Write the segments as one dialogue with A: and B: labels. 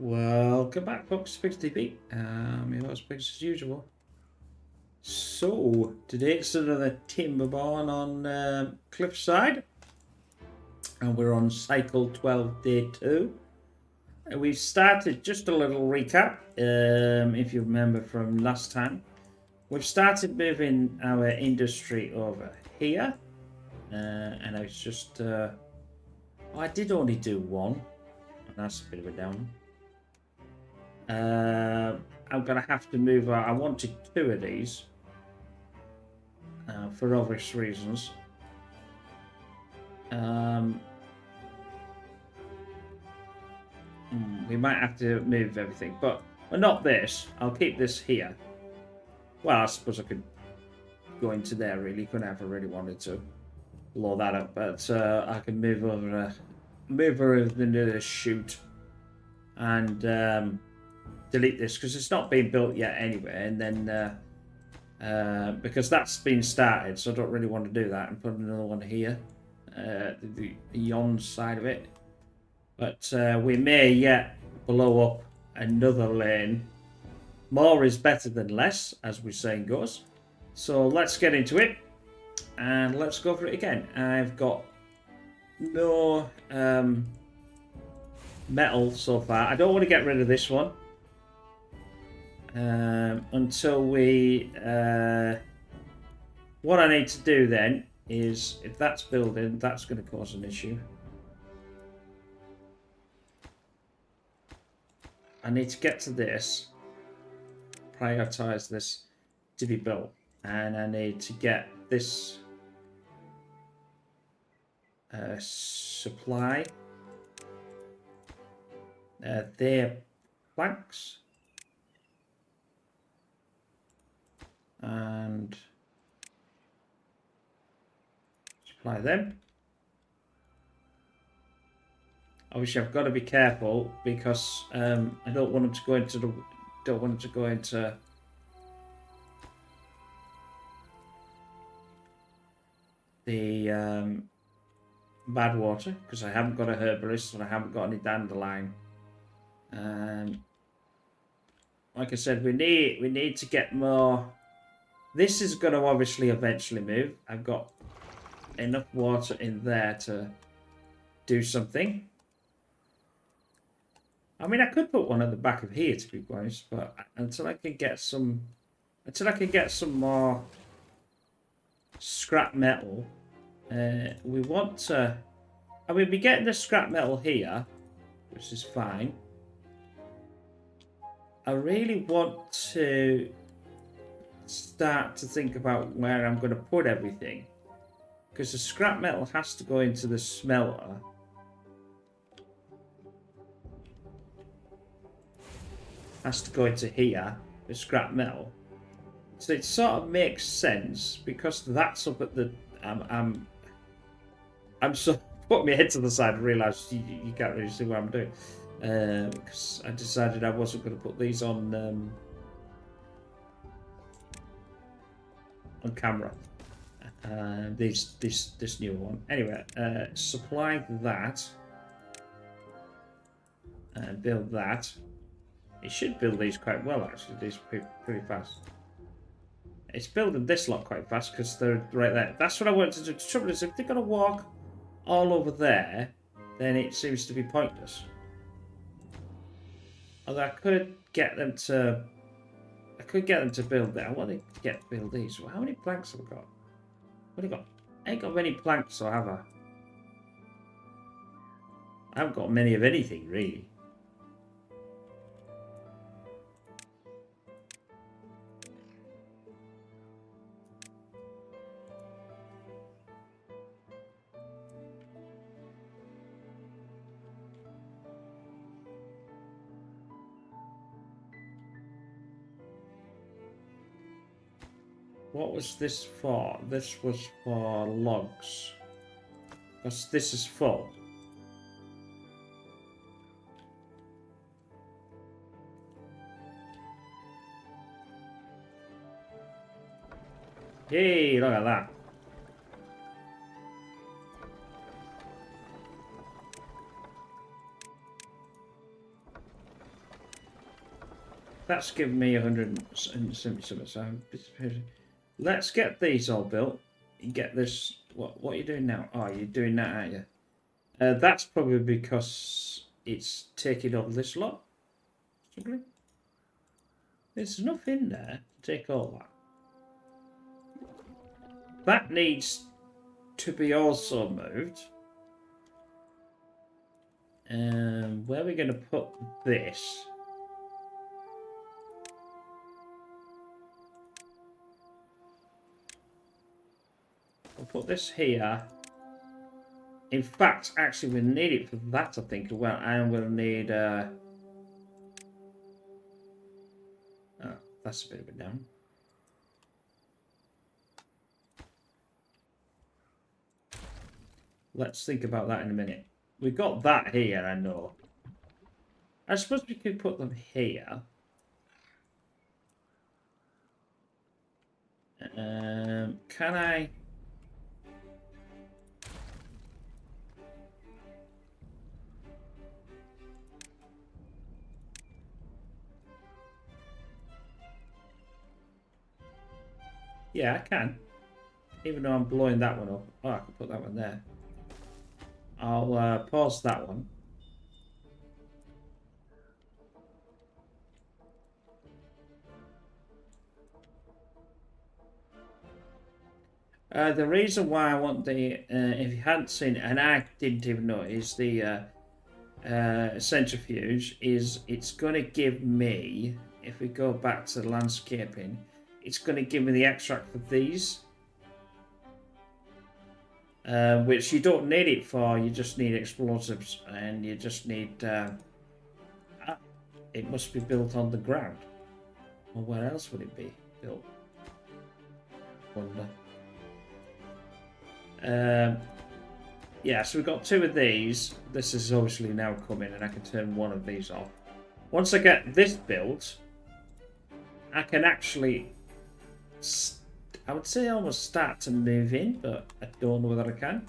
A: Welcome back, folks. Pigs TV. Your host Pigs as usual. So today it's another timber barn on Cliffside, and we're on cycle 12, day 2. We've started just a little recap. If you remember from last time, we've started moving our industry over here, and I was just I did only do one, and that's a bit of a downer. I'm going to have to move. I wanted 2 of these for obvious reasons. We might have to move everything, but not this. I'll keep this here. Well, I suppose I could go into there, really. Couldn't have, if I really wanted to blow that up, but I can move over into the chute and delete this because it's not being built yet anyway, and then because that's been started, so I don't really want to do that and put another one here, the yon side of it. But we may yet blow up another lane. More is better than less, as we saying goes. So let's get into it and let's go for it again. I've got no metal so far. I don't want to get rid of this one until we what I need to do then is, if that's building, that's going to cause an issue. I need to get to this, prioritize this to be built, and I need to get this supply their planks and supply them. Obviously, I've got to be careful because I don't want them to go into the bad water, because I haven't got a herbalist and I haven't got any dandelion. Like I said, we need to get more. This is going to obviously eventually move. I've got enough water in there to do something. I mean, I could put one at the back of here, to be honest, but until I can get some more scrap metal, we want to. I mean, we're getting the scrap metal here, which is fine. I really want to start to think about where I'm going to put everything, because the scrap metal has to go into the smelter. Has to go into here, the scrap metal. So it sort of makes sense because that's up at the. I'm so put my head to the side and realised you can't really see what I'm doing. Because I decided I wasn't going to put these on camera. This new one. Anyway, supply that and build that. It should build these quite well, actually. These are pretty fast. It's building this lot quite fast because they're right there. That's what I wanted to do. The trouble is, if they're going to walk all over there, then it seems to be pointless. Although I could get them to build that. I want to build these. Well, how many planks have I got? What have I got? I ain't got many planks, so have I? I haven't got many of anything, really. What was this for? This was for logs. Because this is full. Hey, look at that. That's given me 177. So let's get these all built. You get this. What are you doing now? Oh, you're doing that, aren't you? That's probably because it's taking up this lot. There's enough in there to take all that. That needs to be also moved. Where are we going to put this? We'll put this here. In fact, actually, we need it for that, I think, as well. And we'll need... Oh, that's a bit of a down. Let's think about that in a minute. We've got that here, I know. I suppose we could put them here. Can I... Yeah, I can. Even though I'm blowing that one up. Oh, I can put that one there. I'll pause that one. The reason why I want the, if you hadn't seen it, and I didn't even know, is the centrifuge, is it's going to give me, if we go back to the landscaping, it's going to give me the extract for these. Which you don't need it for, you just need explosives, and you just need, it must be built on the ground. Well, where else would it be built? Wonder. Yeah, so we've got 2 of these. This is obviously now coming, and I can turn one of these off. Once I get this built, I can actually, I would say almost start to move in, but I don't know whether I can.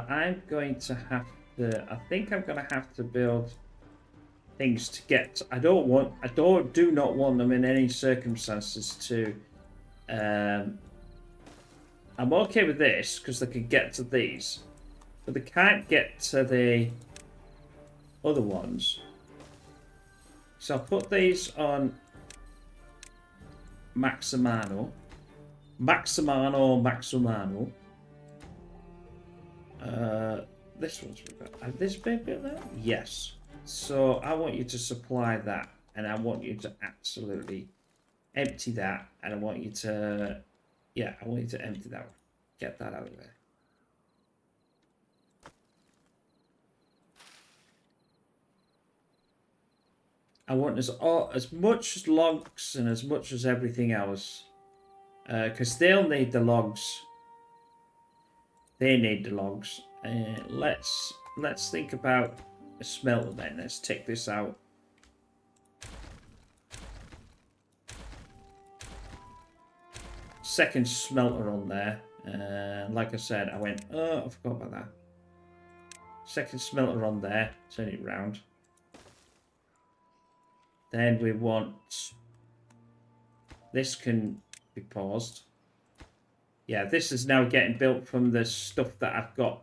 A: I'm going to have to, I think I'm going to have to build things to get, I do not want them in any circumstances to, I'm okay with this because they can get to these, but they can't get to the other ones. So I'll put these on Maximano. This one's have this been built now? Yes. So I want you to supply that, and I want you to absolutely empty that, and I want you to, yeah, I want you to empty that one. Get that out of there. I want as much logs and as much as everything else, because they'll need the logs. They need the logs. Let's think about a smelter then. Let's take this out. Second smelter on there. Like I said, I went, oh, I forgot about that. Second smelter on there. Turn it round. Then we want, this can be paused. Yeah, this is now getting built from the stuff that I've got,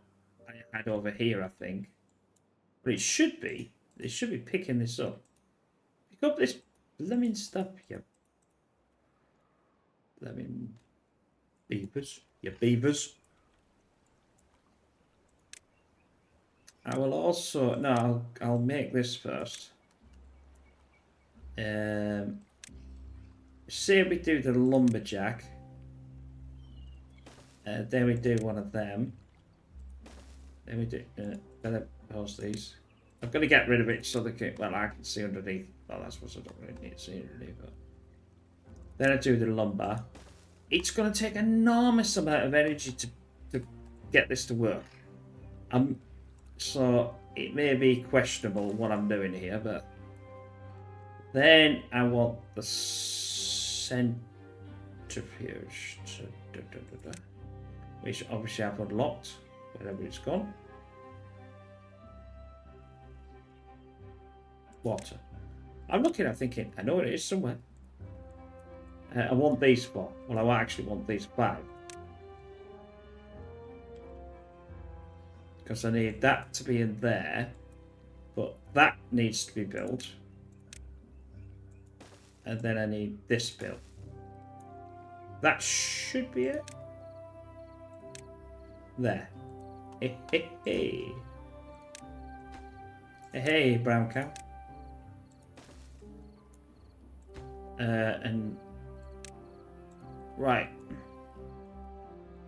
A: I had over here, I think. But it should be picking this up. Pick up this blooming stuff, you blooming beavers. You beavers. I will also, no, I'll make this first. Say we do the lumberjack. Then we do one of them. Then we do, better pause these. I've got to get rid of it so they can, well, I can see underneath. Well, that's what I don't really need to see underneath. But then I do the lumber. It's going to take an enormous amount of energy to get this to work. So it may be questionable what I'm doing here, but Then I want the centrifuge, which obviously I've unlocked wherever it's gone. Water. I'm looking at thinking, I know it is somewhere. I want these 4. Well, I actually want these 5. Because I need that to be in there. But that needs to be built. And then I need this built. That should be it. There. Hey, hey, hey. Hey, brown cow. And right.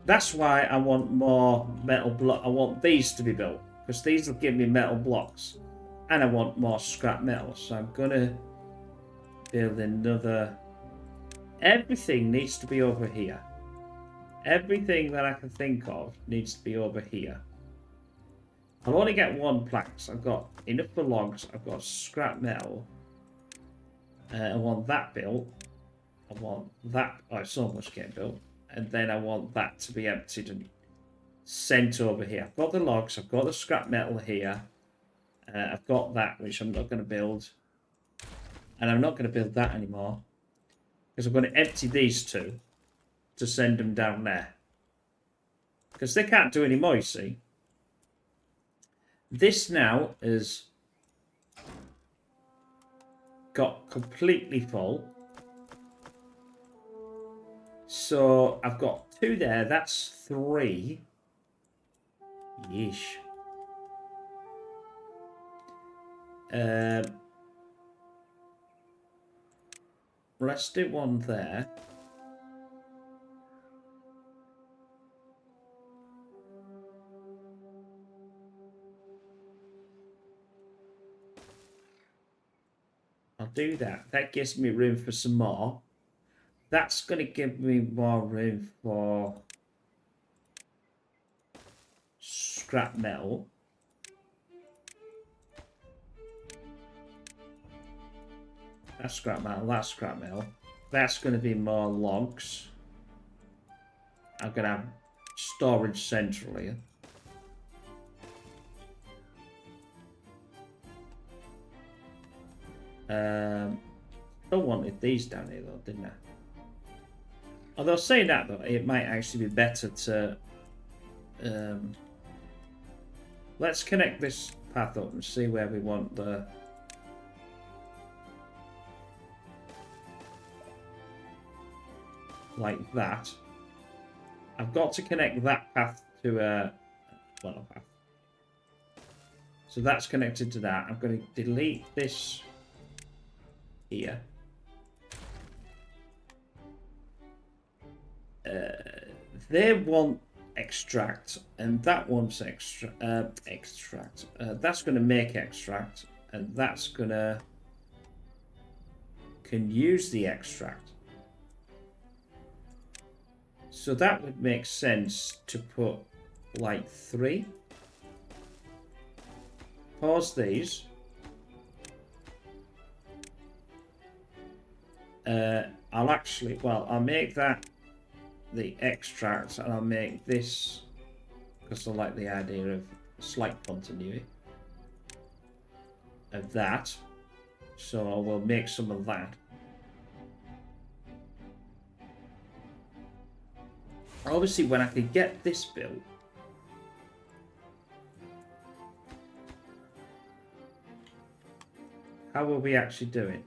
A: That's why I want more metal block. I want these to be built because these will give me metal blocks, and I want more scrap metal. So I'm gonna build another. Everything needs to be over here. Everything that I can think of needs to be over here. I'll only get 1 plank. So I've got enough for logs. I've got scrap metal. I want that built. I want that. Oh, it's almost getting built. And then I want that to be emptied and sent over here. I've got the logs. I've got the scrap metal here. I've got that, which I'm not going to build. And I'm not going to build that anymore. Because I'm going to empty these 2 to send them down there. Because they can't do any more, you see. This now is got completely full. So I've got 2 there. That's 3. Yeesh. Let's do 1 there. I'll do that. That gives me room for some more. That's going to give me more room for scrap metal. That's scrap metal. That's scrap metal. That's going to be more logs. I'm going to have storage centrally. I wanted these down here though, didn't I? Although saying that though, it might actually be better to let's connect this path up and see where we want the like that. I've got to connect that path to a path. So that's connected to that. I'm going to delete this here. They want extract, and that wants extract. That's going to make extract, and that's going to can use the extract. So that would make sense to put like 3. Pause these. I'll make that the extract, and I'll make this, because I like the idea of slight continuity of that. So I will make some of that. Obviously, when I could get this built, how will we actually do it?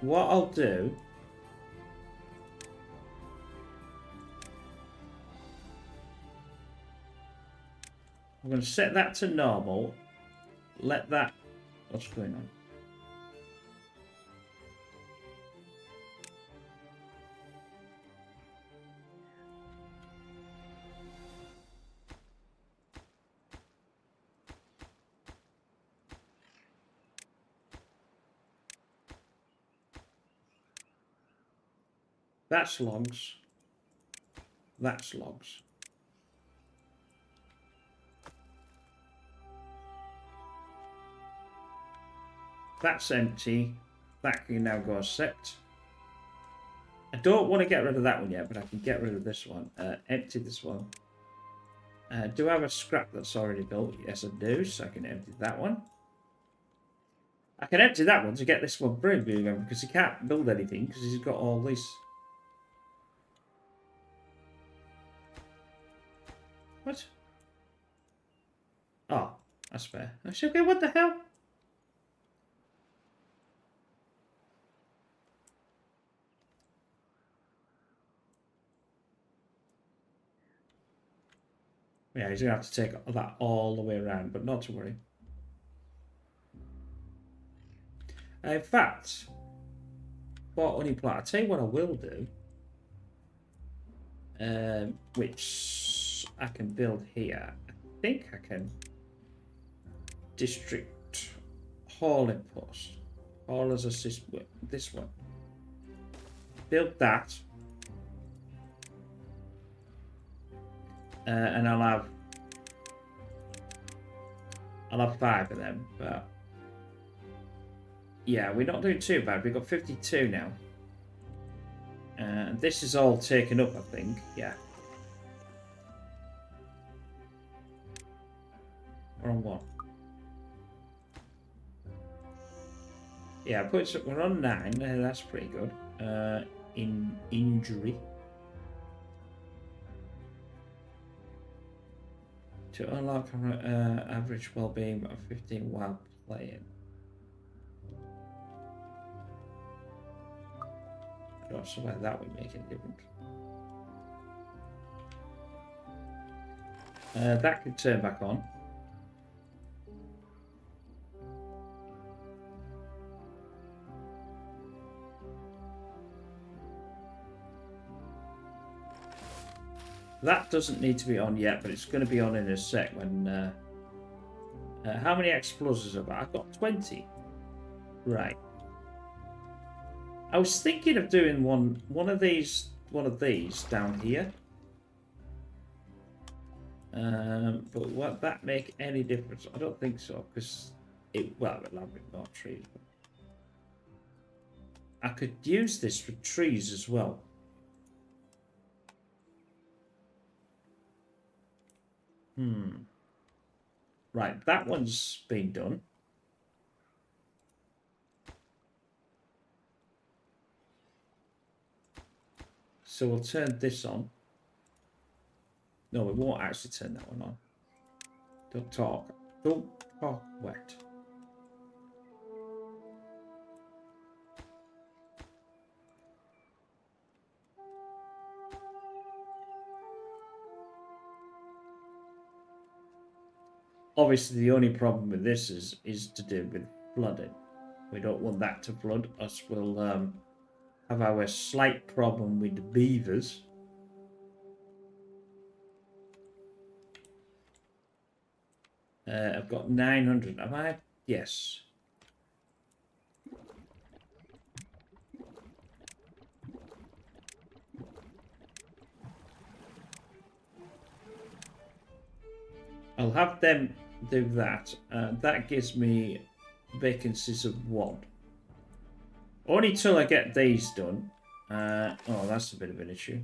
A: What I'll do, I'm going to set that to normal. Let that. What's going on? That's logs. That's logs. That's empty. That can now go set. I don't want to get rid of that one yet, but I can get rid of this one. Empty this one. Do I have a scrap that's already built? Yes, I do, so I can empty that one. I can empty that one to get this one brewing again, because he can't build anything, because he's got all this. What? Oh, that's fair. I should go, what the hell? Yeah, he's going to have to take that all the way around, but not to worry. In fact, for honey plant, I'll tell you what I will do. Which I can build here. I think I can district hauling post. Haulers assist with this one. Build that. And I'll have 5 of them, but yeah, we're not doing too bad. We've got 52 now. This is all taken up, I think. Yeah. We're on 1. Yeah, we're on 9. That's pretty good. In injury. To unlock average well-being of 15 while playing. I don't see why that would make any difference. That could turn back on. That doesn't need to be on yet, but it's going to be on in a sec when... how many explosives have I got? I've got 20. Right. I was thinking of doing one of these down here. But would that make any difference? I don't think so, because it'll have a bit more trees. I could use this for trees as well. Right, that one's been done. So we'll turn this on. No, we won't actually turn that one on. Don't talk. Don't talk wet. Obviously, the only problem with this is to do with flooding. We don't want that to flood us. We'll have our slight problem with the beavers. I've got 900. Am I? Yes. I'll have them do that. That gives me vacancies of 1. Only till I get these done. Oh, that's a bit of an issue.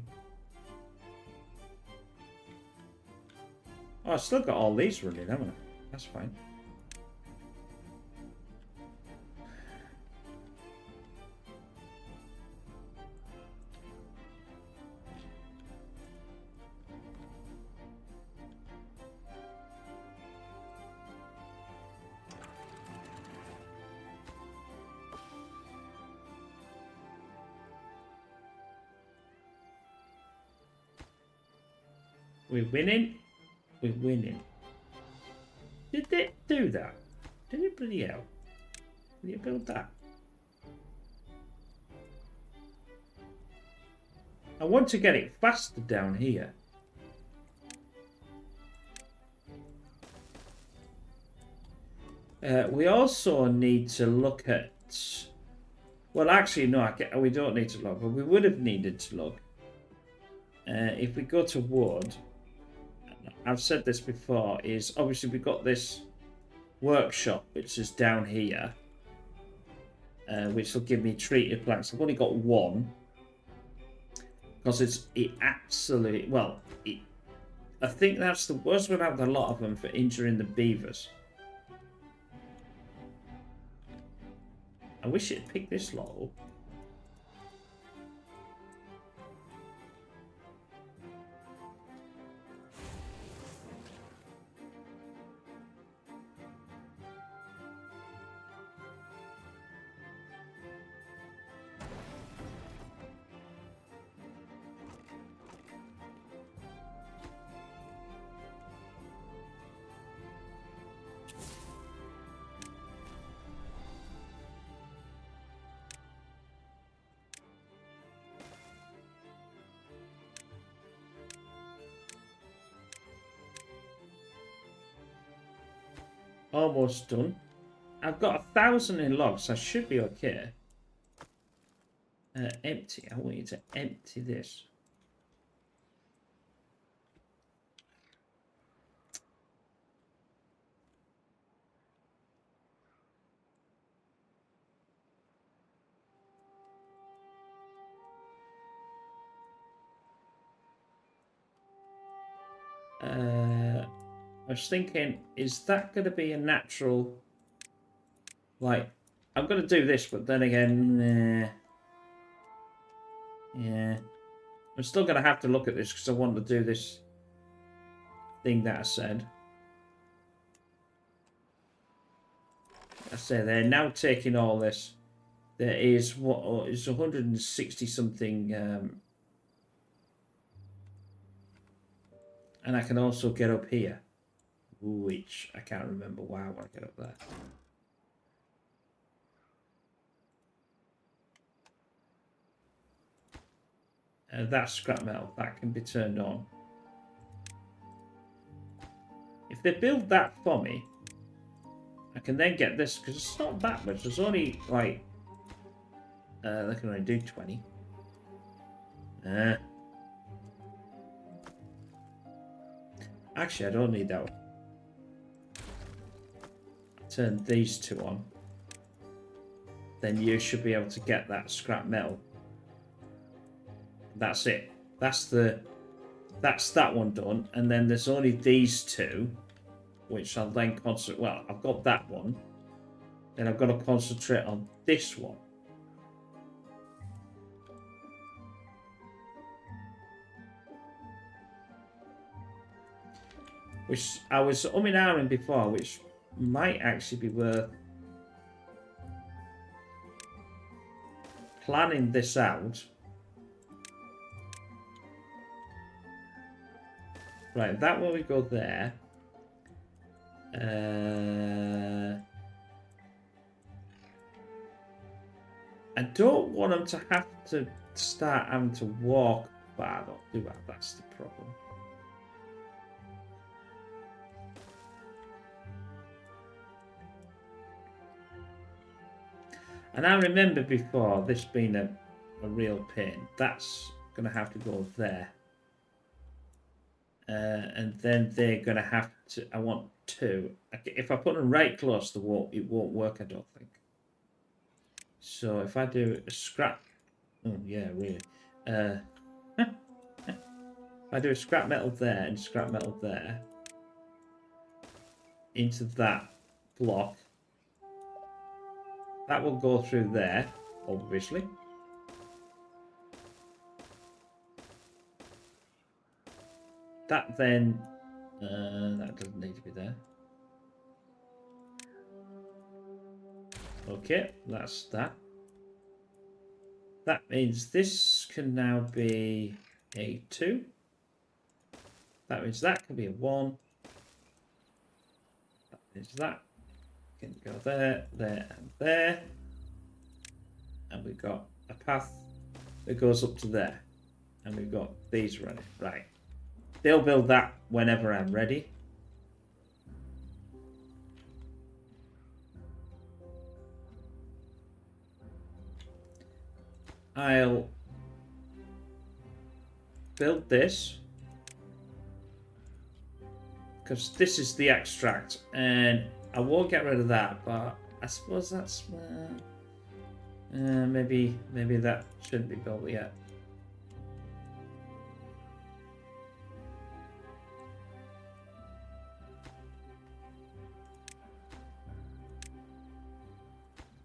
A: Oh, I've still got all these running, haven't I? That's fine. We're winning. We're winning. Did it do that? Did it bloody hell? Did it build that? I want to get it faster down here. We also need to look at Well, actually, no, we don't need to log, but we would have needed to log. If we go to wood, I've said this before, is obviously we've got this workshop, which is down here, which will give me treated planks. I've only got one, because it absolutely, well, I think that's the worst one out of a lot of them for injuring the beavers. I wish it had picked this lot up. Almost done. I've got 1,000 in logs. I should be okay. Empty. I want you to empty this. I was thinking, is that going to be a natural... Like, I'm going to do this, but then again... yeah. I'm still going to have to look at this because I want to do this thing that I said. I say they're now taking all this. There is what is 160 something, and I can also get up here, which I can't remember why I want to get up there. That's scrap metal. That can be turned on. If they build that for me, I can then get this, because it's not that much. There's only, like... they can only do 20. Actually, I don't need that one. Turn these two on. Then you should be able to get that scrap metal. That's it. That's that one done. And then there's only these two, which I'll then concentrate. Well, I've got that one. Then I've got to concentrate on this one. Which I was umming and ahhing before, which might actually be worth planning this out. Right, that one we go there. I don't want them to have to start having to walk far, do that? That's the problem. And I remember before this being a real pain. That's going to have to go there. And then they're going to have to... I want two. If I put them right close, it won't work, I don't think. So if I do a scrap... Oh, yeah, really. If I do a scrap metal there and scrap metal there, into that block, that will go through there, obviously. That then... that doesn't need to be there. Okay, that's that. That means this can now be a 2. That means that can be a 1. That means that can go there, there, and there. And we've got a path that goes up to there. And we've got these running. Right. They'll build that whenever I'm ready. I'll build this. Because this is the extract, and I won't get rid of that, but I suppose that's... maybe that shouldn't be built yet.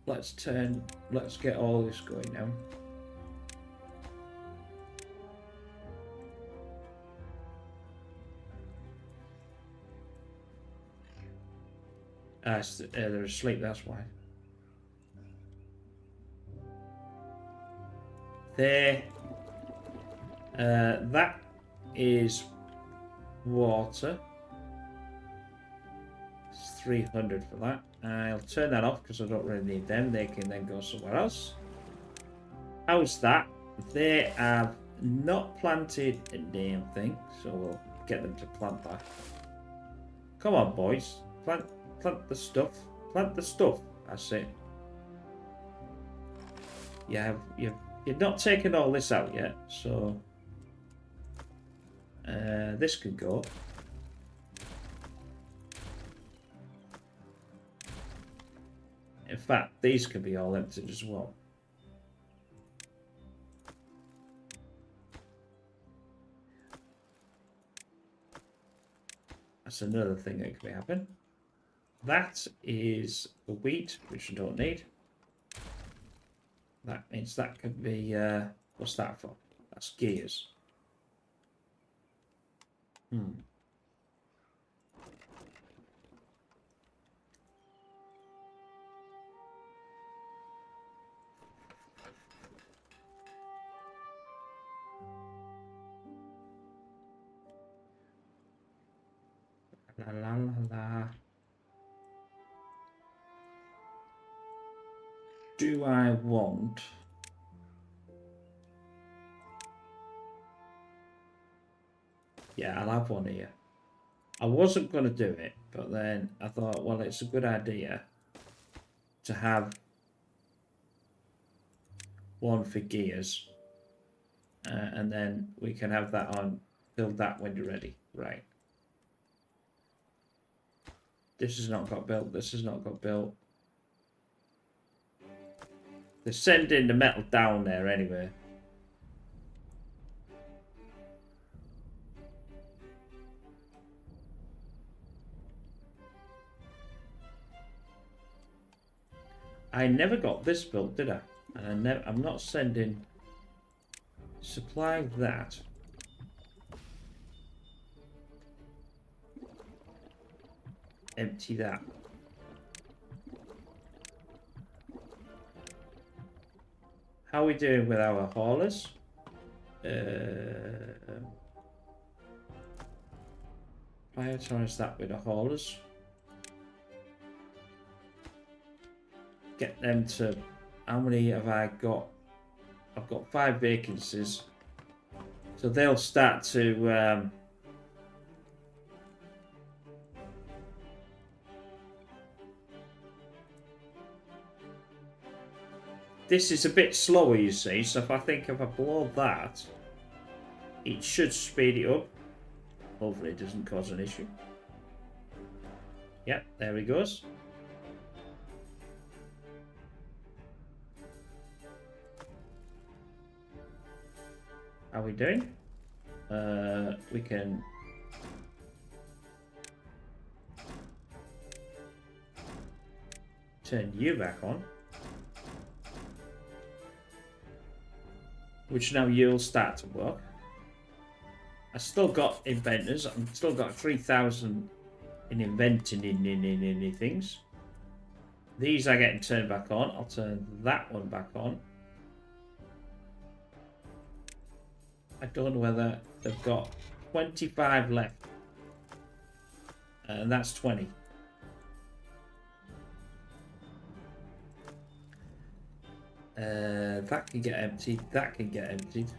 A: Let's get all this going now. They're asleep, that's why. There. That is water. It's 300 for that. I'll turn that off because I don't really need them. They can then go somewhere else. How's that? They have not planted a damn thing, so we'll get them to plant that. Come on, boys. Plant the stuff. Plant the stuff. That's it. You've not taken all this out yet, so this can go. In fact, these can be all emptied as well. That's another thing that can happen. That is the wheat, which I don't need. That means that could be, what's that for? That's gears. La la la la. Do I want... Yeah, I'll have one here. I wasn't going to do it, but then I thought, well, it's a good idea to have one for gears. And then we can have that on, build that when you're ready. Right. This has not got built. This has not got built. They're sending the metal down there anyway. I never got this built, did I? And I'm not sending... Supply that. Empty that. How are we doing with our haulers? Prioritize that with the haulers. Get them to... How many have I got? I've got 5 vacancies. So they'll start to... This is a bit slower, you see, so if I blow that, it should speed it up. Hopefully it doesn't cause an issue. Yep, there he goes. How are we doing? We can... turn you back on. Which now you'll start to work. I still got inventors. I've still got 3,000 in inventing in things. These are getting turned back on. I'll turn that one back on. I don't know whether they've got 25 left. And that's 20. That can get emptied. That can get emptied.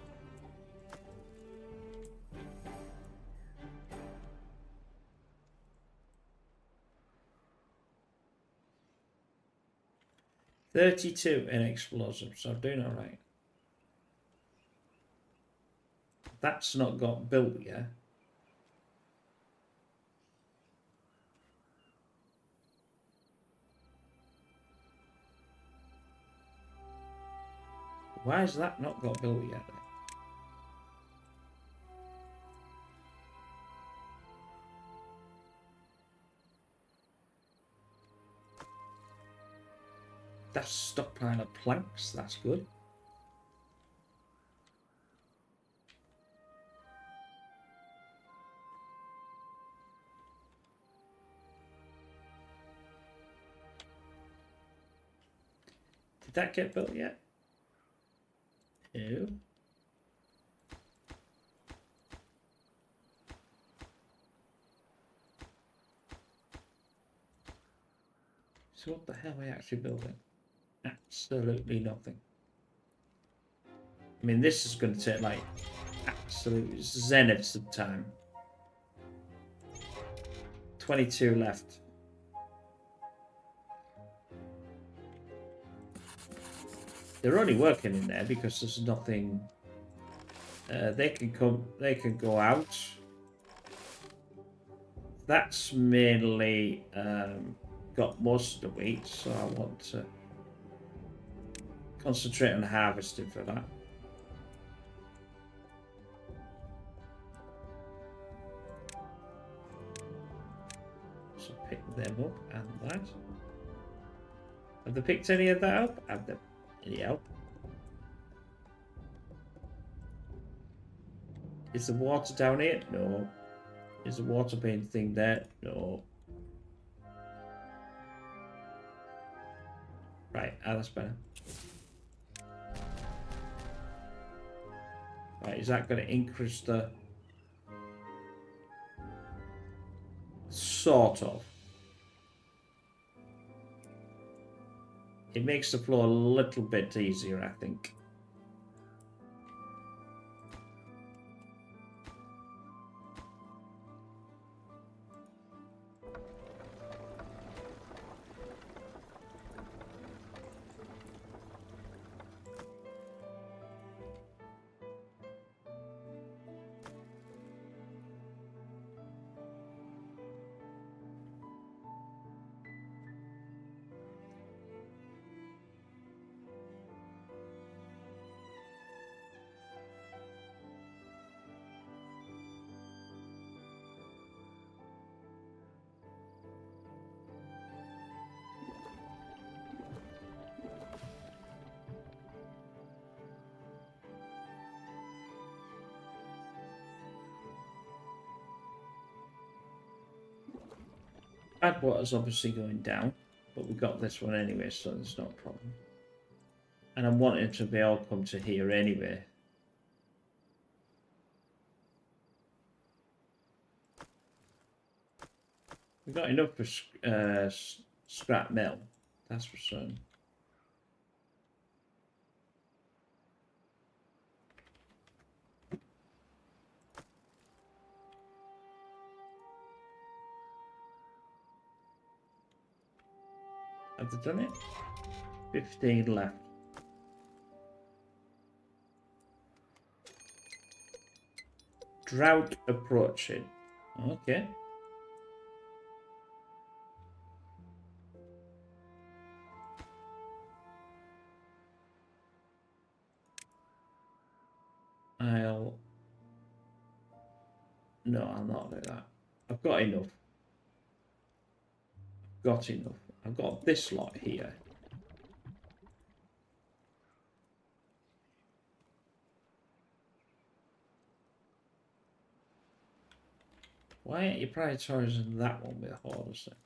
A: $32 in explosives, so I'm doing all right. That's not got built yet. Why has that not got built yet? That's stockpile of planks. That's good. Did that get built yet? No. So what the hell are we actually building? Absolutely nothing. I mean, this is going to take like absolute zeniths of time. 22 left. They're only working in there because there's nothing. They can go out. That's mainly got most of the wheat, so I want to concentrate on harvesting for that. So pick them up and that. Have they picked any of that up? Have they? Yeah. Is the water down here? No. Is the water being thing there? No. Right, that's better. Right, is that going to increase the... Sort of. It makes the floor a little bit easier, I think. Badwater's obviously going down, but we got this one anyway, so there's no problem. And I'm wanting to be all come to here anyway. We got enough for scrap metal, that's for certain. Have they done it? 15 left. Drought approaching. Okay. No, I'll not do that. I've got enough. Got enough. I've got this lot here. Why aren't you prioritising that one with haulers then?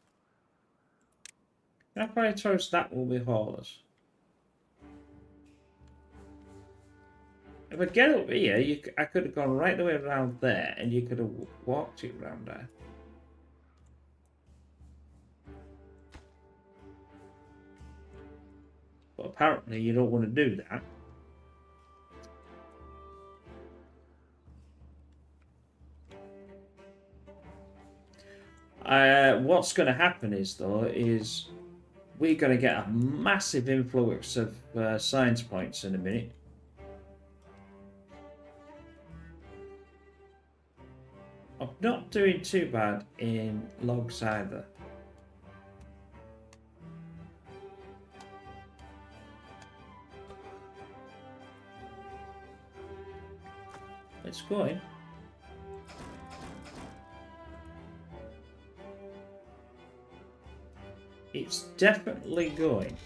A: Can I prioritise that one with haulers? If I get up here, I could have gone right the way around there, and you could have walked it around there. But apparently you don't want to do that. What's going to happen is we're going to get a massive influx of science points in a minute. I'm not doing too bad in logs either. It's going. It's definitely going.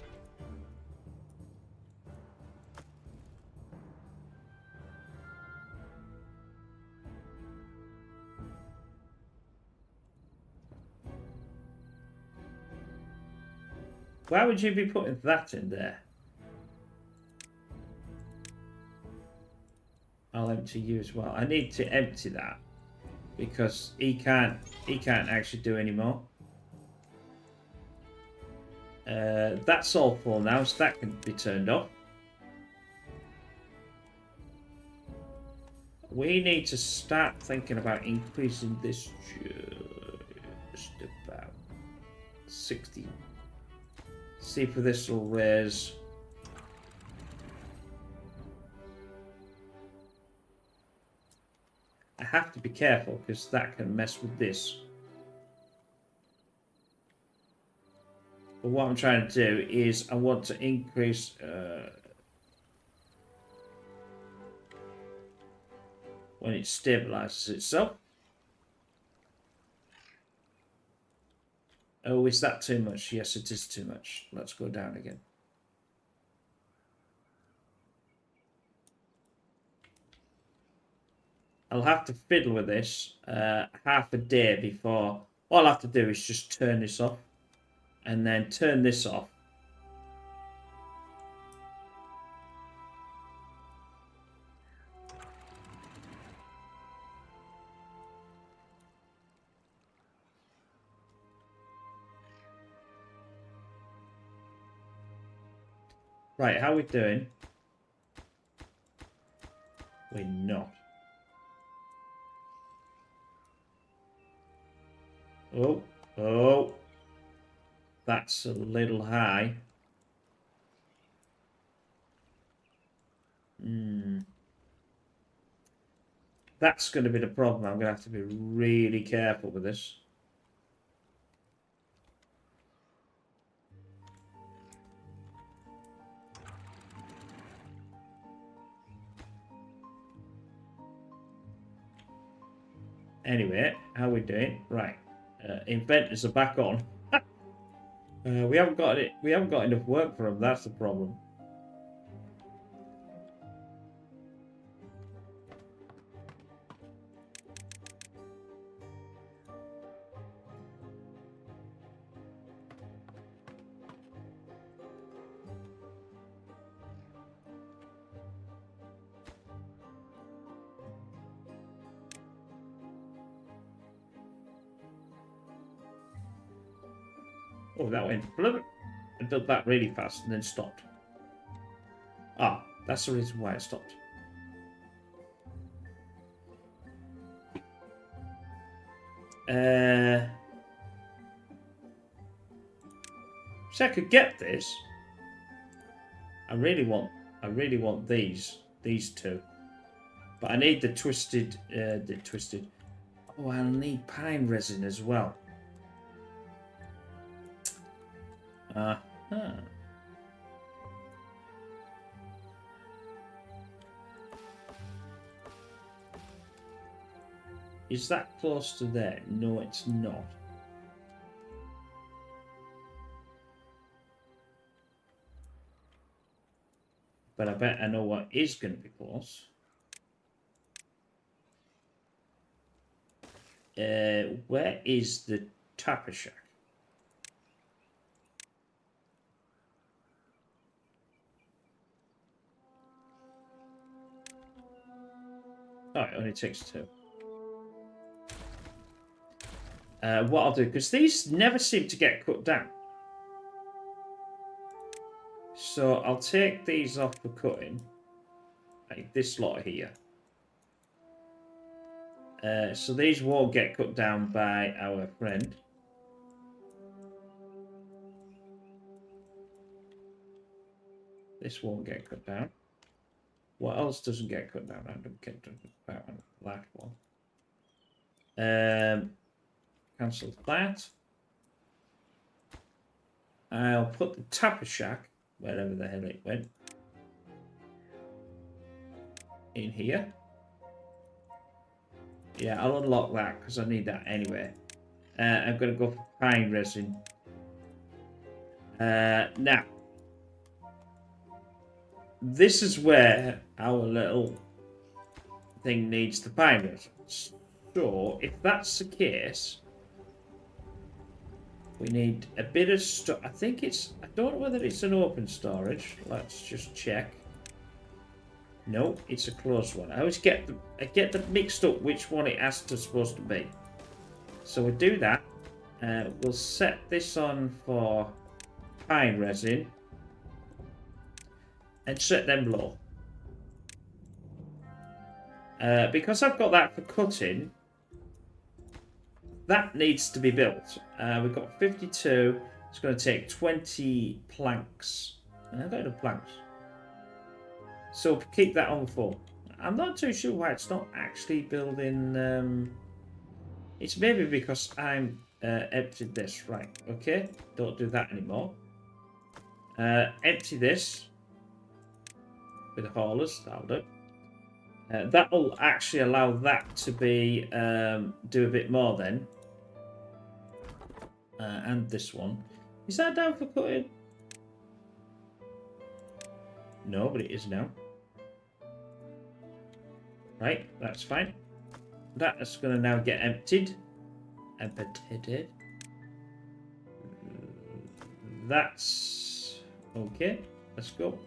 A: Why would you be putting that in there? I'll empty you as well. I need to empty that because he can't actually do any more. That's all full now, so that can be turned off. We need to start thinking about increasing this just about 60. See if this will raise. I have to be careful because that can mess with this. But what I'm trying to do is I want to increase when it stabilizes itself. Oh, is that too much? Yes, it is too much. Let's go down again. I'll have to fiddle with this half a day before. All I have to do is just turn this off and then turn this off. Right, how are we doing? We're not. Oh, oh. That's a little high. That's going to be the problem. I'm going to have to be really careful with this. Anyway, how are we doing? Right, inventors are back on. We haven't got it. We haven't got enough work for them. That's the problem. Oh, that went blub. I did that really fast and then stopped. Ah, that's the reason why it stopped. So I could get this. I really want these two, but I need the twisted. Oh, I'll need pine resin as well. Uh-huh. Is that close to there? No, it's not. But I bet I know what is going to be close. Where is the tapper shack? Oh, it only takes 2. What I'll do, because these never seem to get cut down. So I'll take these off for cutting. Like this lot here. So these won't get cut down by our friend. This won't get cut down. What else doesn't get cut down? I don't get cut down that one. Cancel that. I'll put the Tapper Shack, wherever the hell it went, in here. Yeah, I'll unlock that because I need that anyway. I'm going to go for pine resin. Now, this is where our little thing needs the pine resin. So, if that's the case, we need a bit of stuff. I think it's... I don't know whether it's an open storage. Let's just check. No, it's a closed one. I always get them mixed up which one it has to supposed to be. So we'll do that. We'll set this on for pine resin and set them low. Because I've got that for cutting, that needs to be built. We've got 52. It's going to take 20 planks. And I've got enough planks. So keep that on 4. I'm not too sure why it's not actually building... It's maybe because I'm emptied this. Right, okay. Don't do that anymore. Empty this with the haulers. That'll do. That will actually allow that to be do a bit more then. And this one. Is that down for cutting? No, but it is now. Right, that's fine. That is going to now get emptied. Emptied. That's okay. Let's go.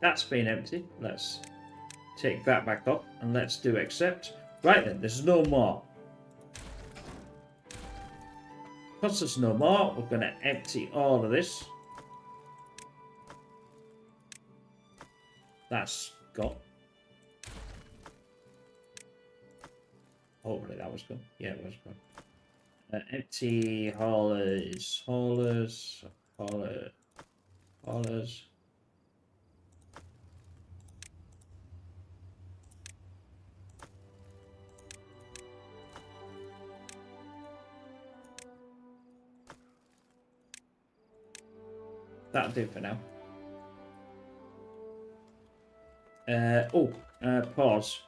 A: That's been emptied. Let's take that back up and let's do accept. Right then, there's no more. Because there's no more, we're going to empty all of this. That's got. Hopefully that was good. Yeah, it was good. Empty haulers, haulers. That'll do for now. Pause.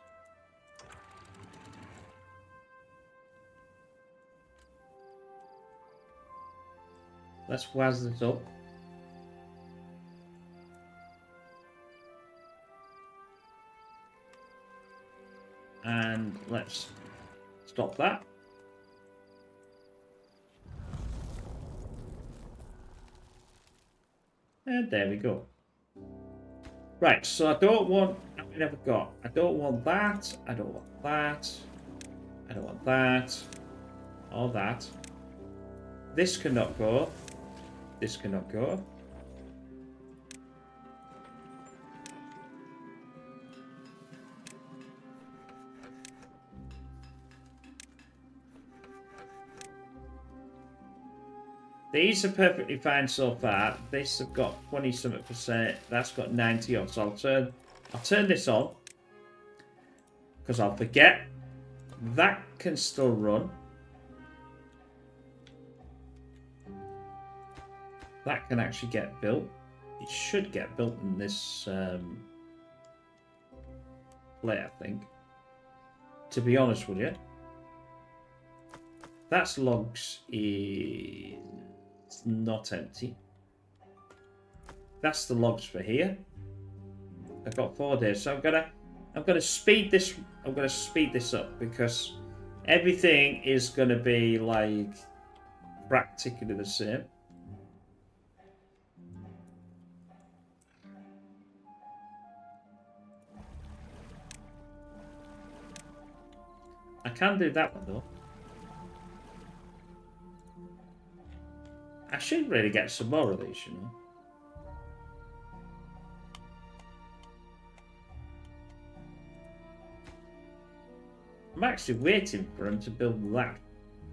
A: Let's waz this up. And let's stop that. And there we go. Right, so I don't want... How many have I got? I don't want that. I don't want that. I don't want that. Or that. This cannot go. This cannot go. These are perfectly fine so far. This have got 20-something%. That's got 90 off. So I'll turn this on. Because I'll forget. That can still run. That can actually get built. It should get built in this play, I think. To be honest with you. That's logs is not empty. That's the logs for here. I've got 4 days, so I'm gonna speed this. I'm gonna speed this up because everything is gonna be like practically the same. I can do that one though. I should really get some more of these, you know. I'm actually waiting for him to build that.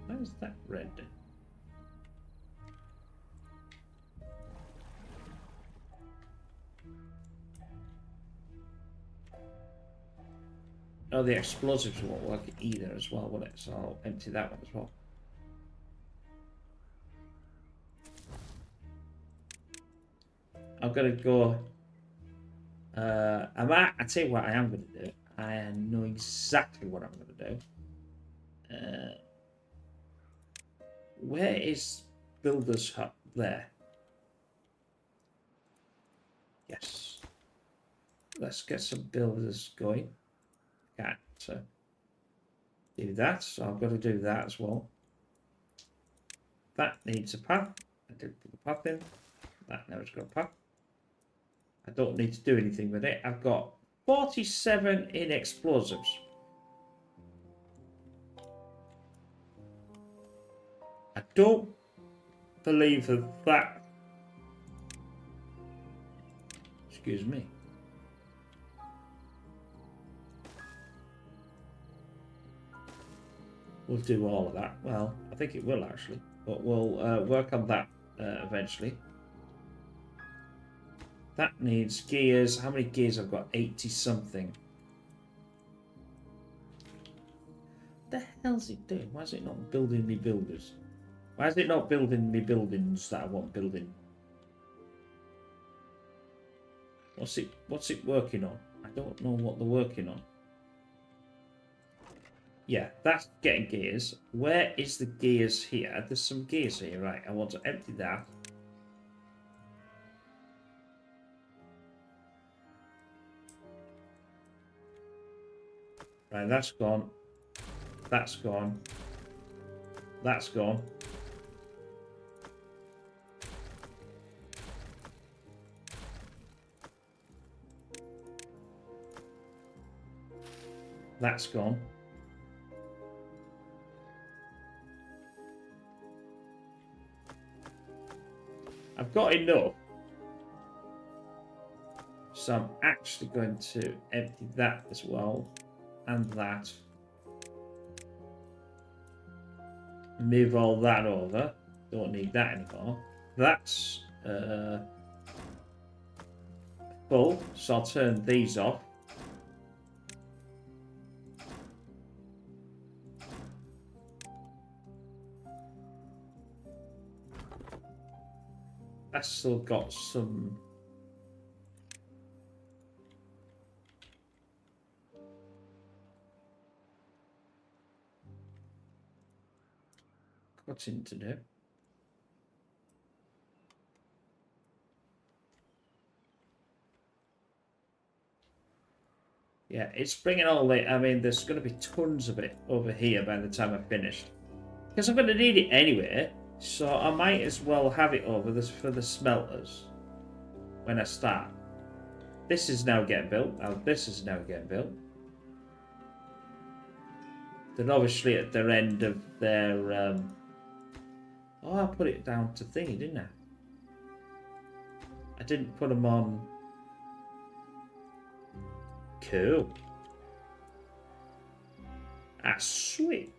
A: Where's that red? Oh, the explosives won't work either as well, will it? So I'll empty that one as well. I'm gonna go. I tell you what I am gonna do. I know exactly what I'm gonna do. Where is Builder's Hut? There. Yes. Let's get some builders going. Okay, so do that. So I've got to do that as well. That needs a path. I did put the path in. That now it's got a path. I don't need to do anything with it. I've got 47 in explosives. I don't believe that. Excuse me. We'll do all of that. Well, I think it will actually, but we'll work on that eventually. That needs gears. How many gears? I've got 80 something. What the hell's it doing? Why is it not building me builders? Why is it not building me buildings that I want building? What's it working on? I don't know what they're working on. Yeah, that's getting gears. Where is the gears here? There's some gears here, right? I want to empty that. Right, that's gone. That's gone. That's gone. That's gone. I've got enough. So I'm actually going to empty that as well. And that. Move all that over. Don't need that anymore. That's full. So I'll turn these off. That's still got some. Cutting to do. Yeah, it's bringing all the. I mean, there's going to be tons of it over here by the time I finish. Because I'm going to need it anyway, so I might as well have it over this for the smelters when I start. This is now getting built. Now this is now getting built. Then obviously at their end of their. Oh, I put it down to thingy, didn't I? I didn't put them on. Cool. Ah, sweet.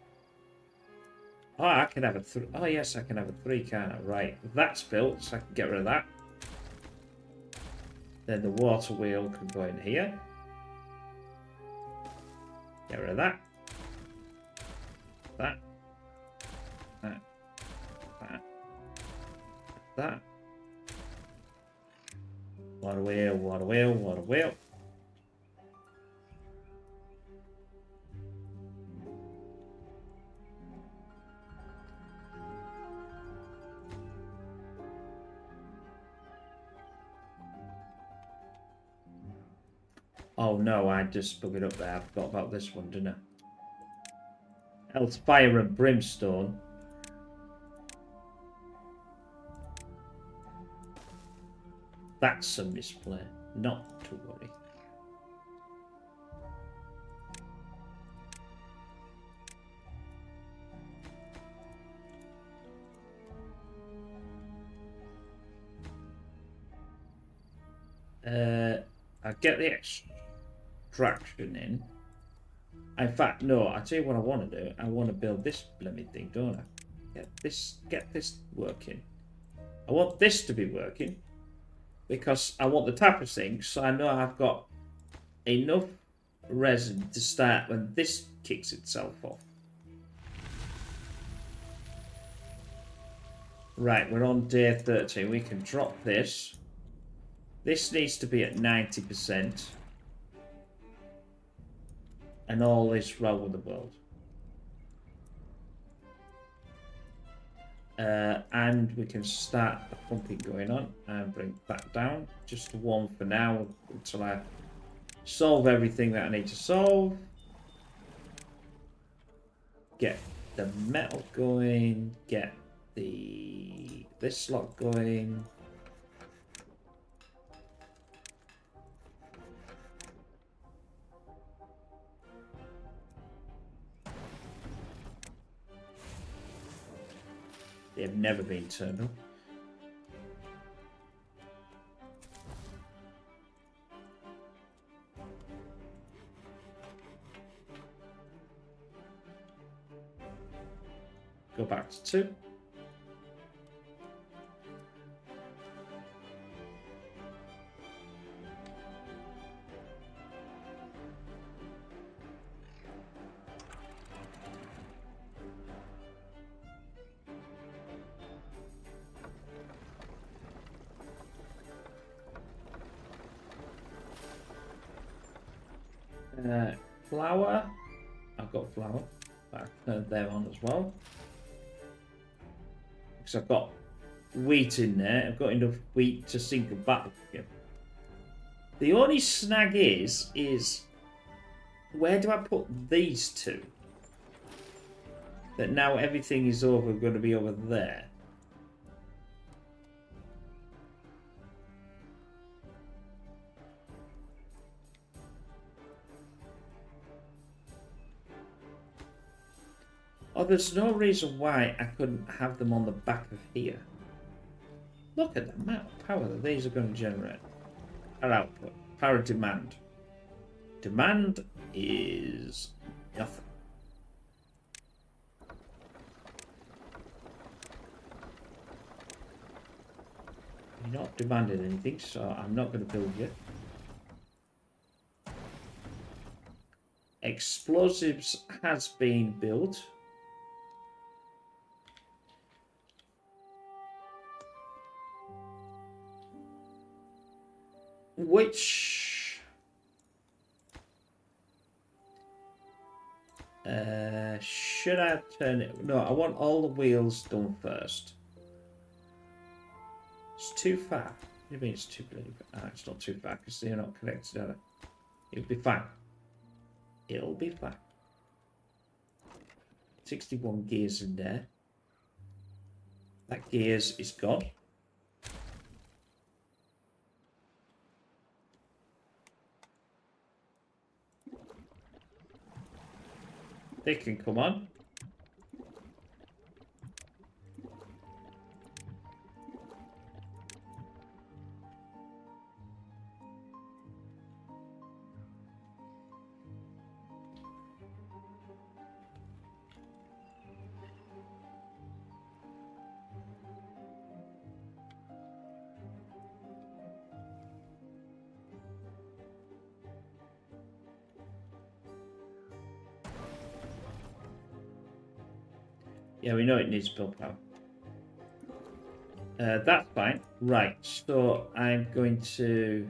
A: Oh, I can have a three. Oh, yes, I can have a three, can't I? Right, that's built, so I can get rid of that. Then the water wheel can go in here. Get rid of that. That. That. That. That. Water wheel, water wheel, water wheel. Oh no, I just buggered up there. I forgot about this one, didn't I? Else fire and brimstone. That's a misplay. Not to worry. I get the extraction in. In fact, no, I tell you what I want to do. I want to build this blooming thing, don't I? Get this working. I want this to be working because I want the tapper sink, so I know I've got enough resin to start when this kicks itself off. Right, we're on day 13. We can drop this. This needs to be at 90%. And all is well with the world. And we can start the pumping going on and bring that down. Just one for now until I solve everything that I need to solve. Get the metal going. Get this slot going. They have never been turned on. Go back to 2. Flour. I've got flour. I've turned them on as well. Because I've got wheat in there. I've got enough wheat to sink a battle. The only snag is where do I put these two? That now everything is going to be over there. Oh, there's no reason why I couldn't have them on the back of here. Look at the amount of power that these are going to generate. Power output. Power demand. Demand is nothing. You're not demanding anything, so I'm not going to build yet. Explosives has been built. Which should I turn it? No, I want all the wheels done first. It's too far. What do you mean it's too big? It's not too far because they're not connected, are they? It'll be fine. It'll be fine. 61 gears in there. That gears is gone. They can come on. Yeah, we know it needs build power. That's fine. Right, so I'm going to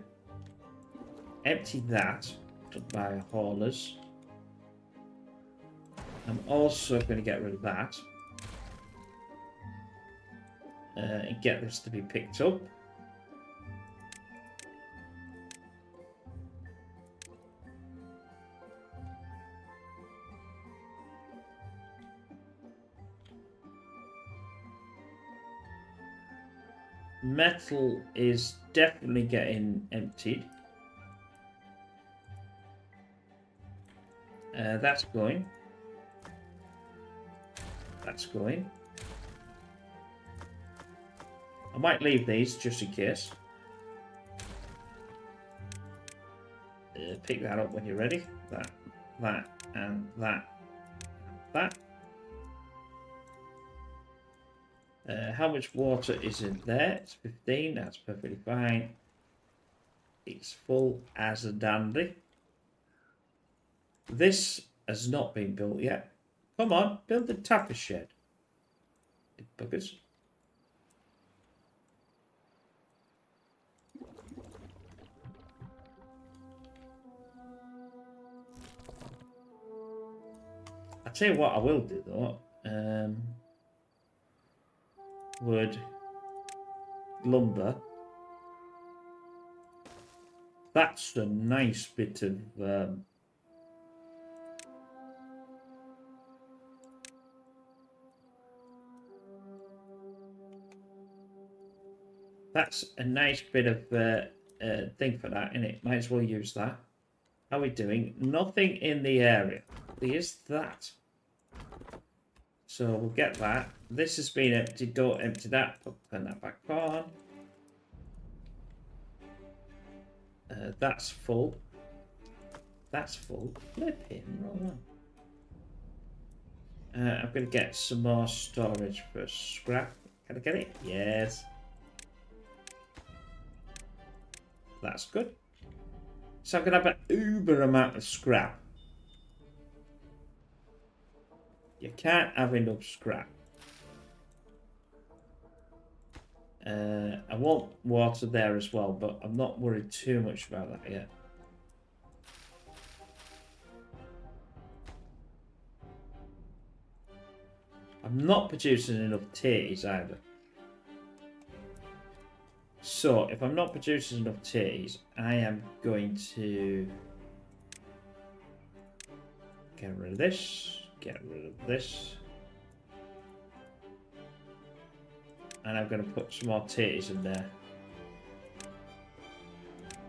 A: empty that by haulers. I'm also going to get rid of that. And get this to be picked up. Metal is definitely getting emptied. That's going. That's going. I might leave these just in case. Pick that up when you're ready. That, and that. How much water is in there? It's 15. That's perfectly fine. It's full as a dandy. This has not been built yet. Come on, build the tapper shed. Buggers. I'll tell you what I will do though. Wood, lumber. That's a nice bit of that's a nice bit of thing for that, innit? Might as well use that. How are we doing? Nothing in the area. There's that. So we'll get that. This has been emptied. Don't empty that. Turn that back on. That's full. That's full. Flipping roll on. I'm going to get some more storage for scrap. Can I get it? Yes. That's good. So I'm going to have an uber amount of scrap. You can't have enough scrap. I want water there as well, but I'm not worried too much about that yet. I'm not producing enough teas either. So, if I'm not producing enough teas, I am going to get rid of this, get rid of this. And I'm going to put some more teas in there.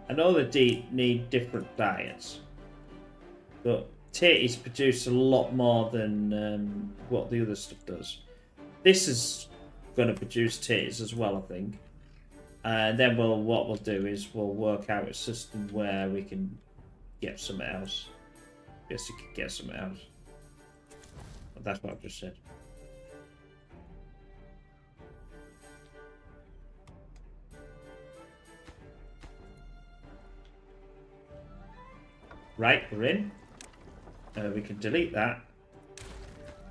A: I know they need different diets, but teas produce a lot more than what the other stuff does. This is going to produce teas as well, I think. And then what we'll do is we'll work out a system where we can get something else. Yes, you can get something else. But that's what I've just said. Right, we're in. We can delete that.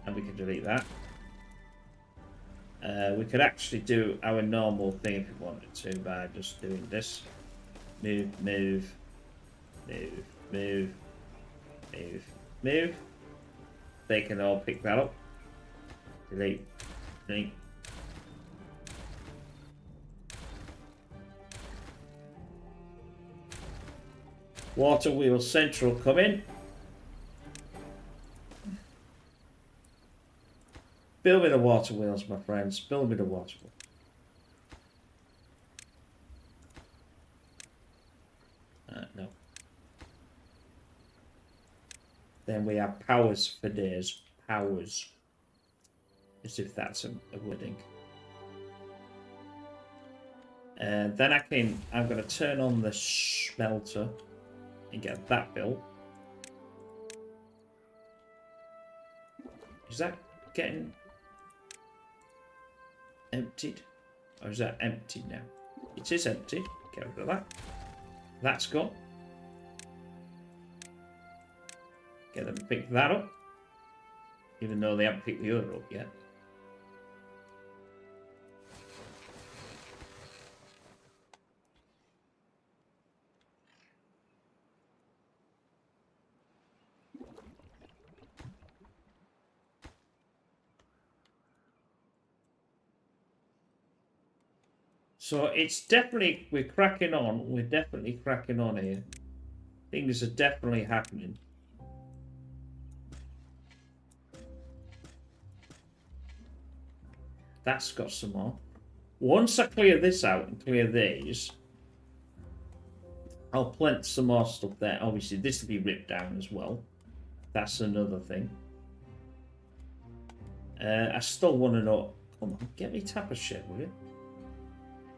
A: And we can delete that. We could actually do our normal thing if we wanted to by just doing this. Move, move, move, move, move, move. They can all pick that up. Delete, delete. Water wheel central come in. Build me the water wheels, my friends. Build me the water wheel. No. Then we have powers for days. Powers. As if that's a wording. And then I'm going to turn on the smelter and get that built. Is that getting emptied? Or is that empty now? It is empty. Get rid of that. That's gone. Get them to pick that up. Even though they haven't picked the other up yet. So it's definitely, we're cracking on. We're definitely cracking on here. Things are definitely happening. That's got some more. Once I clear this out and clear these, I'll plant some more stuff there. Obviously, this will be ripped down as well. That's another thing. I still want to know. Come on, get me tapper shed, will you?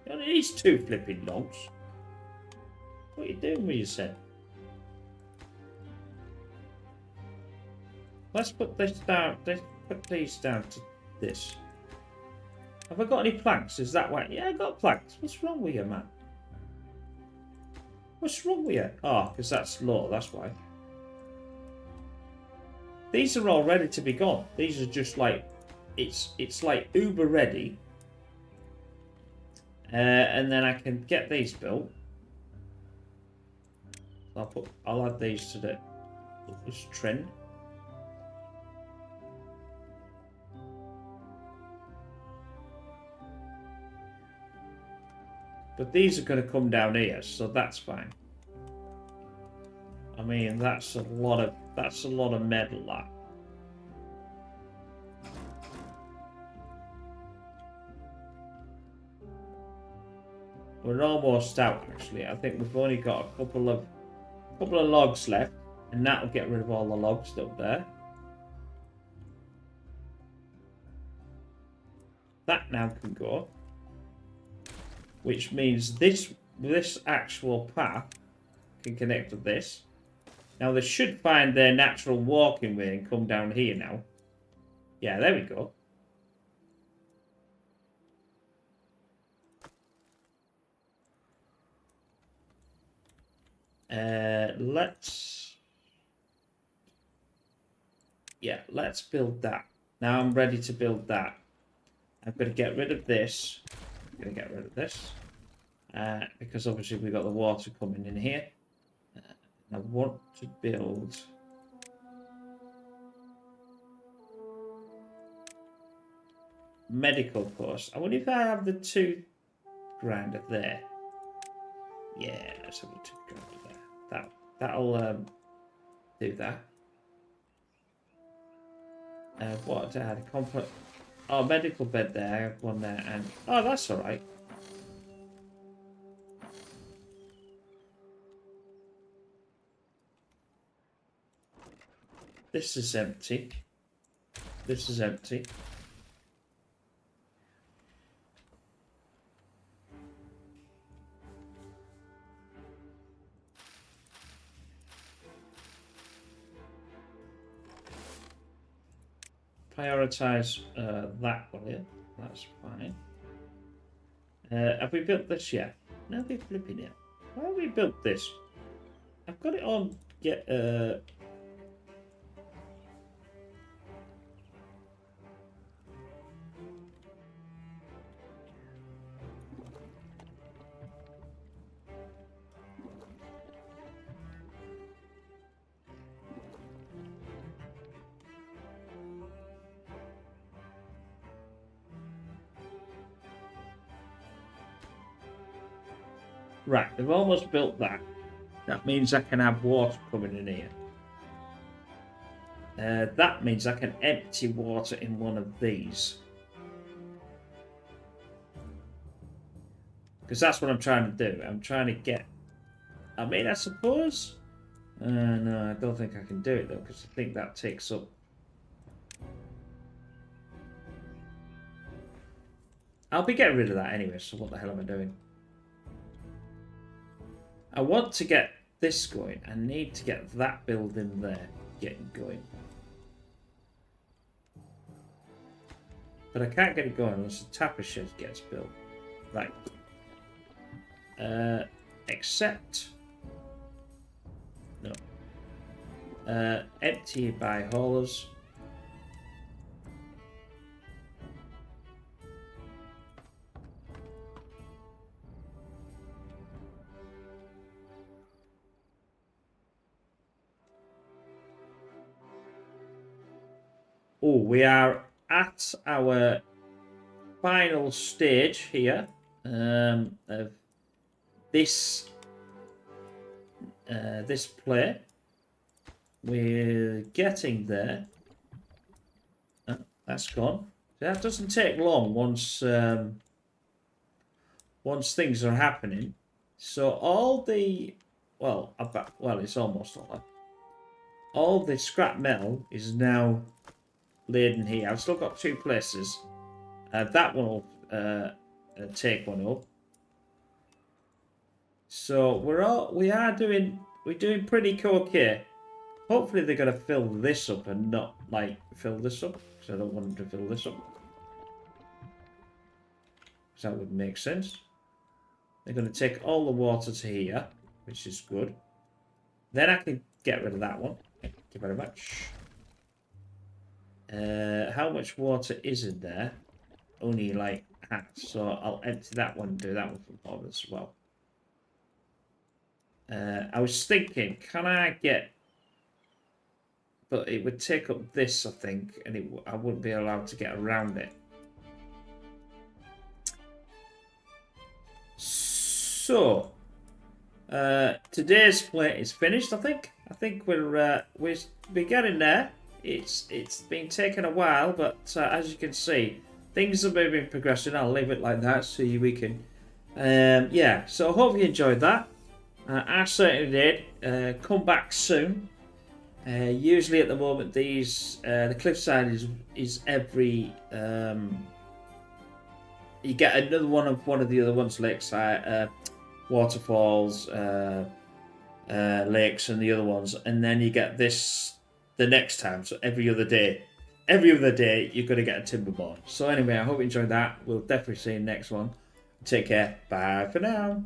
A: You only need 2 flipping logs. What are you doing with yourself? Let's put this down. Let's put these down to this. Have I got any planks? Is that why? Yeah, I got planks. What's wrong with you, man? What's wrong with you? Oh, because that's low, that's why. these are all ready to be gone. These are just like, it's like uber ready. And then I can get these built. I'll add these to this trend. But these are going to come down here, so that's fine. I mean, that's a lot of metal, that. We're almost out, actually. I think we've only got a couple of logs left, and that'll get rid of all the logs up there. That now can go, which means this actual path can connect to this. Now they should find their natural walking way and come down here now. Yeah, there we go. Let's build that. Now I'm ready to build that. I'm going to get rid of this. I'm going to get rid of this. Because obviously we've got the water coming in here. I want to build... medical post. I wonder if I have the 2 grinder there. Yeah, let's have the 2 grinder there. That'll do that. What I had a complex. Oh, medical bed there. I have one there, and oh, that's all right. This is empty. This is empty. Prioritize that one here. That's fine. Have we built this yet? No, we're flipping it. Why have we built this? I've got it on. Right, they've almost built that. That means I can have water coming in here. That means I can empty water in one of these. Because that's what I'm trying to do. I'm trying to get... I mean, I suppose... no, I don't think I can do it, though, because I think that takes up... I'll be getting rid of that anyway, so what the hell am I doing? I want to get this going. I need to get that building there getting going. But I can't get it going unless the tapper shed gets built. Right. Except... No. Empty by haulers. Oh, we are at our final stage here of this play. We're getting there. Oh, that's gone. That doesn't take long once things are happening. So all the it's almost all. All the scrap metal is now laden here. I've still got 2 places. That one will take one up. So we're doing pretty okay. Hopefully they're gonna fill this up and not like fill this up, because I don't want them to fill this up. Because that would make sense. They're gonna take all the water to here, which is good. Then I can get rid of that one. Thank you very much. How much water is in there? Only like half. So I'll empty that one and do that one from home as well. I was thinking, can I get... But it would take up this, I think, and I wouldn't be allowed to get around it. So, today's play is finished, I think. I think we're getting there. It's been taking a while, but as you can see, things are moving, progressing. I'll leave it like that so we can... yeah, so I hope you enjoyed that. I certainly did. Come back soon. Usually at the moment, the cliffside is every... you get another one of the other ones, lakeside, waterfalls, lakes, and the other ones, and then you get this the next time. So every other day, you're going to get a timberboard. So anyway, I hope you enjoyed that. We'll definitely see you next one. Take care. Bye for now.